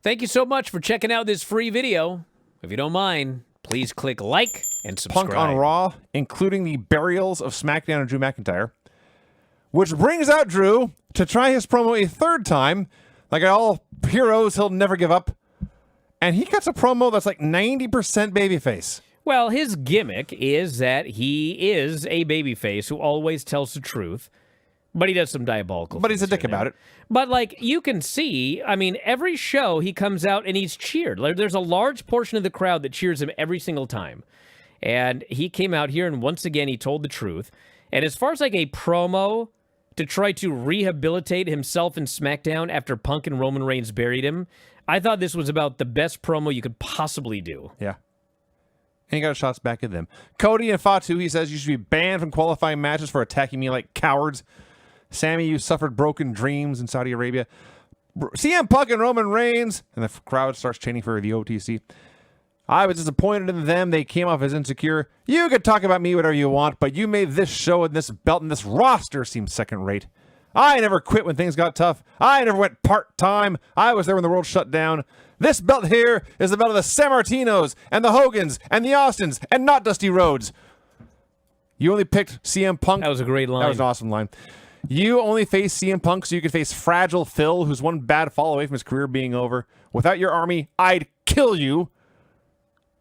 Thank you so much for checking out this free video. If you don't mind, please click like and subscribe. Punk on Raw, including the burials of SmackDown and Drew McIntyre. Which brings out Drew to try his promo a third time. Like all heroes, he'll never give up. And he cuts a promo that's like 90% babyface. Well, his gimmick is that he is a babyface who always tells the truth, but he does some diabolical But he's a dick about it. But, like, you can see, I mean, every show he comes out and he's cheered. Like, there's a large portion of the crowd that cheers him every single time. And he came out here and once again he told the truth. And as far as, like, a promo to try to rehabilitate himself in SmackDown after Punk and Roman Reigns buried him, I thought this was about the best promo you could possibly do. Yeah. And he got shots back at them. Cody and Fatu, he says, you should be banned from qualifying matches for attacking me like cowards. Sammy, you suffered broken dreams in Saudi Arabia. CM Punk and Roman Reigns. And the crowd starts chanting for the OTC. I was disappointed in them. They came off as insecure. You could talk about me whatever you want, but you made this show and this belt and this roster seem second rate. I never quit when things got tough. I never went part-time. I was there when the world shut down. This belt here is the belt of the San Martinos and the Hogans and the Austins and not Dusty Rhodes. You only picked CM Punk. That was a great line. That was an awesome line. You only face CM Punk so you could face Fragile Phil, who's one bad fall away from his career being over. Without your army, I'd kill you.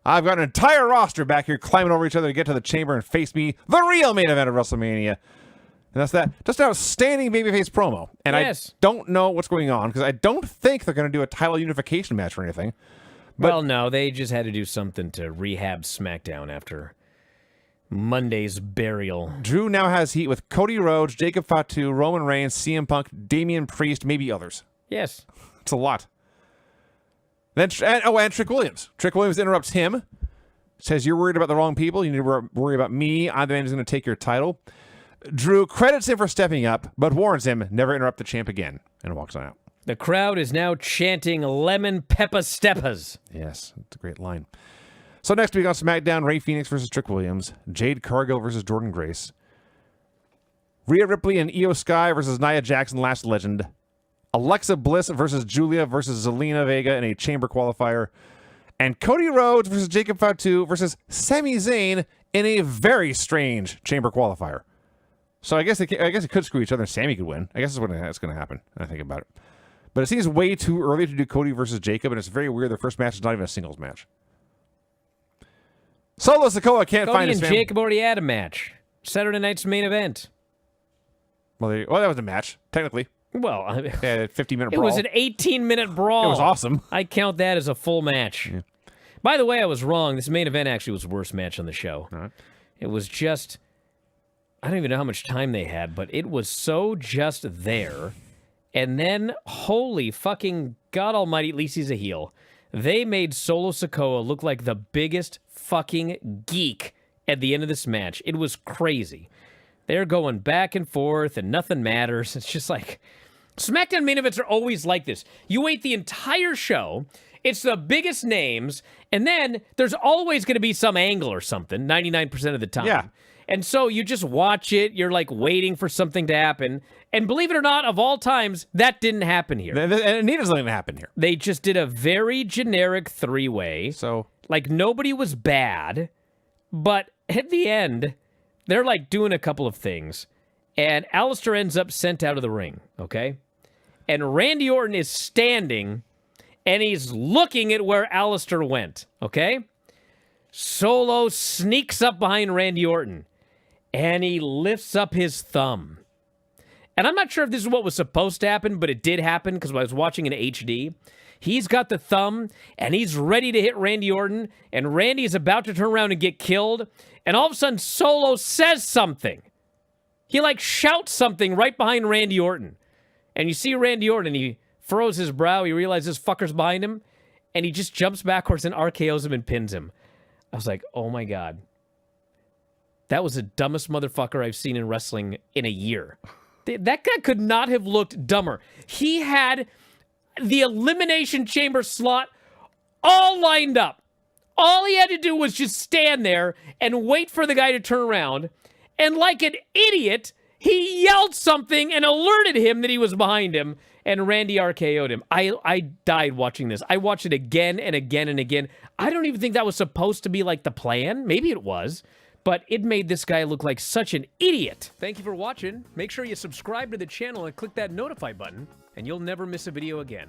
I've got an entire roster back here climbing over each other to get to the chamber and face me, the real main event of WrestleMania. And that's that. Just an outstanding babyface promo. And yes. I don't know what's going on because I don't think they're going to do a title unification match or anything. But well, no, they just had to do something to rehab SmackDown after Monday's burial. Drew now has heat with Cody Rhodes, Jacob Fatu, Roman Reigns, CM Punk, Damian Priest, maybe others. Yes. It's a lot. Then and Trick Williams. Trick Williams interrupts him. Says, you're worried about the wrong people. You need to worry about me. I'm the man who's going to take your title. Drew credits him for stepping up, but warns him, never interrupt the champ again, and walks on out. The crowd is now chanting Lemon Peppa Steppas. Yes, that's a great line. So next week on SmackDown, Rey Fenix versus Trick Williams, Jade Cargill versus Jordan Grace, Rhea Ripley and Io Sky versus Nia Jackson, Last Legend, Alexa Bliss versus Julia versus Zelina Vega in a chamber qualifier, and Cody Rhodes versus Jacob Fatu versus Sami Zayn in a very strange chamber qualifier. So I guess it could screw each other and Sammy could win. I guess that's going to happen, when I think about it. But it seems way too early to do Cody versus Jacob, and it's very weird. Their first match is not even a singles match. Solo Sikoa can't find his family. Cody and Jacob already had a match. Saturday night's main event. Well, that was a match, technically. Well, yeah, a 50-minute brawl. It was an 18-minute brawl. It was awesome. I count that as a full match. Yeah. By the way, I was wrong. This main event actually was the worst match on the show. Right. It was just... I don't even know how much time they had, but it was so just there. And then, holy fucking God almighty, at least he's a heel. They made Solo Sikoa look like the biggest fucking geek at the end of this match. It was crazy. They're going back and forth and nothing matters. It's just like, SmackDown main events are always like this. You wait the entire show, it's the biggest names, and then there's always going to be some angle or something, 99% of the time. Yeah. And so you just watch it, you're like waiting for something to happen. And believe it or not, of all times, that didn't happen here. And it doesn't happen here. They just did a very generic three-way. So, like, nobody was bad. But at the end, they're like doing a couple of things. And Alistair ends up sent out of the ring, okay? And Randy Orton is standing, and he's looking at where Alistair went, okay? Solo sneaks up behind Randy Orton. And he lifts up his thumb. And I'm not sure if this is what was supposed to happen, but it did happen because I was watching in HD. He's got the thumb, and he's ready to hit Randy Orton, and Randy is about to turn around and get killed, and all of a sudden, Solo says something. He, like, shouts something right behind Randy Orton. And you see Randy Orton, he furrows his brow, he realizes this fucker's behind him, and he just jumps backwards and RKOs him and pins him. I was like, oh my God. That was the dumbest motherfucker I've seen in wrestling in a year. That guy could not have looked dumber. He had the Elimination Chamber slot all lined up. All he had to do was just stand there and wait for the guy to turn around. And like an idiot, he yelled something and alerted him that he was behind him. and Randy RKO'd him. I died watching this. I watched it again and again and again. I don't even think that was supposed to be like the plan. Maybe it was, but it made this guy look like such an idiot. Thank you for watching. Make sure you subscribe to the channel and click that notify button, and you'll never miss a video again.